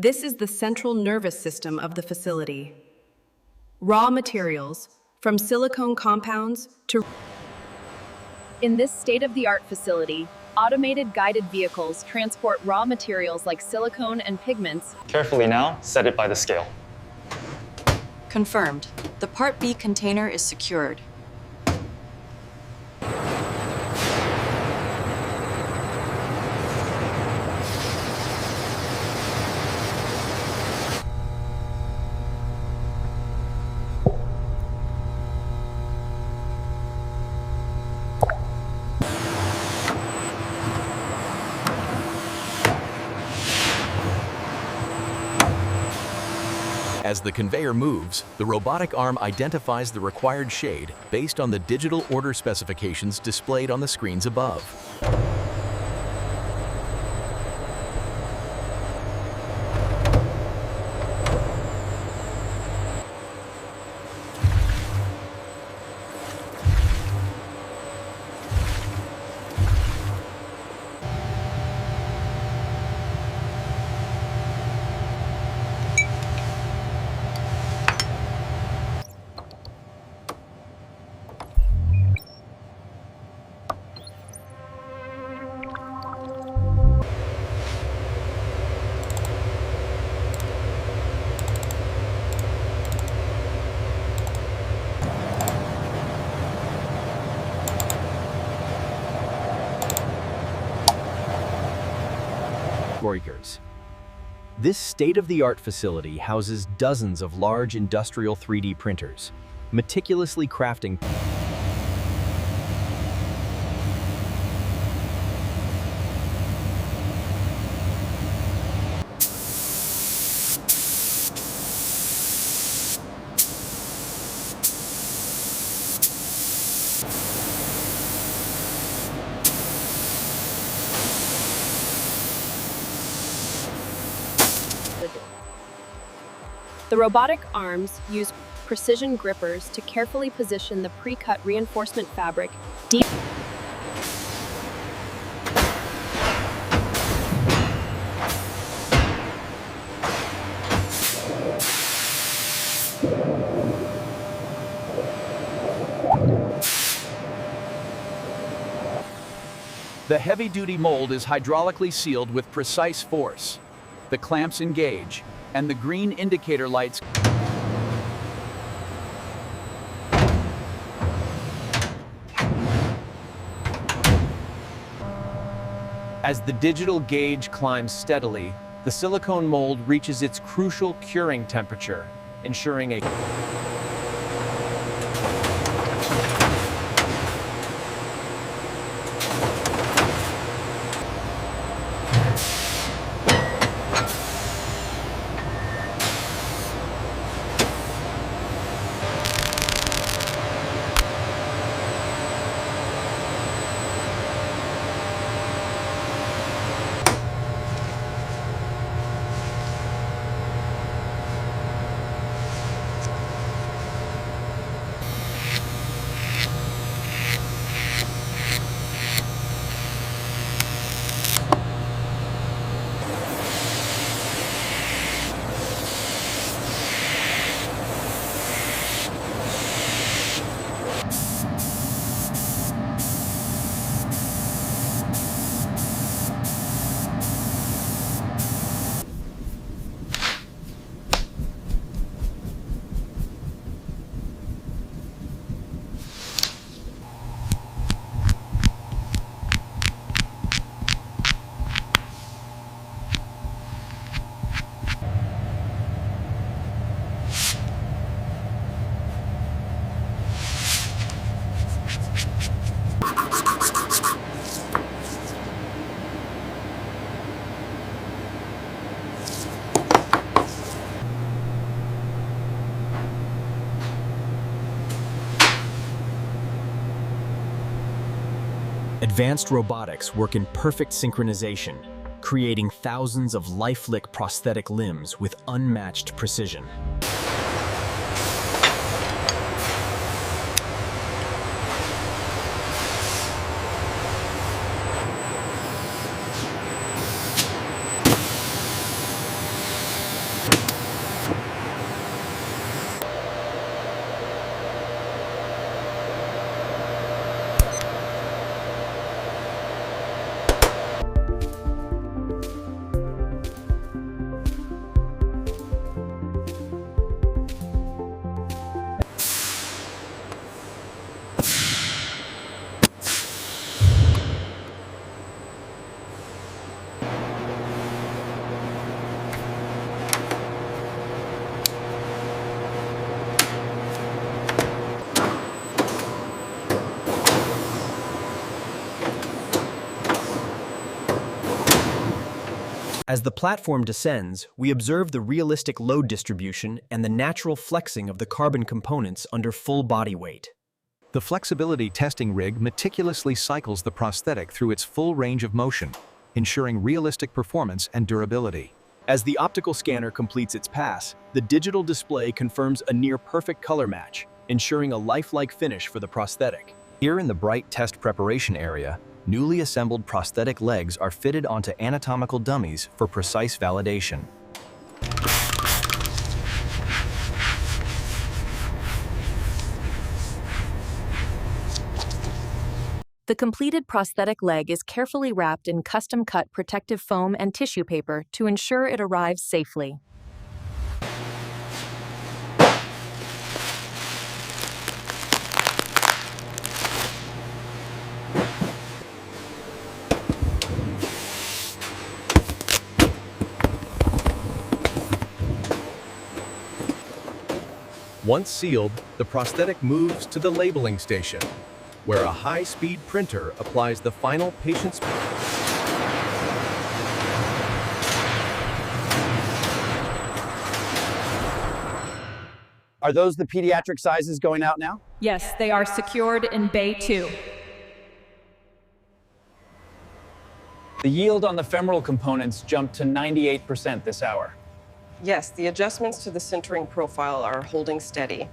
This is the central nervous system of the facility. Raw materials, from silicone compounds to... In this state-of-the-art facility, automated guided vehicles transport raw materials like silicone and pigments. Carefully now, set it by the scale. Confirmed. The Part B container is secured. As the conveyor moves, the robotic arm identifies the required shade based on the digital order specifications displayed on the screens above. Breakers. This state-of-the-art facility houses dozens of large industrial 3D printers, meticulously crafting The robotic arms use precision grippers to carefully position the pre-cut reinforcement fabric deep. The heavy-duty mold is hydraulically sealed with precise force. The clamps engage, and the green indicator lights As the digital gauge climbs steadily, the silicone mold reaches its crucial curing temperature, ensuring a Advanced robotics work in perfect synchronization, creating thousands of lifelike prosthetic limbs with unmatched precision. As the platform descends, we observe the realistic load distribution and the natural flexing of the carbon components under full body weight. The flexibility testing rig meticulously cycles the prosthetic through its full range of motion, ensuring realistic performance and durability. As the optical scanner completes its pass, the digital display confirms a near-perfect color match, ensuring a lifelike finish for the prosthetic. Here in the bright test preparation area, newly assembled prosthetic legs are fitted onto anatomical dummies for precise validation. The completed prosthetic leg is carefully wrapped in custom-cut protective foam and tissue paper to ensure it arrives safely. Once sealed, the prosthetic moves to the labeling station, where a high-speed printer applies the final patient's. Are those the pediatric sizes going out now? Yes, they are secured in Bay 2. The yield on the femoral components jumped to 98% this hour. Yes, the adjustments to the sintering profile are holding steady.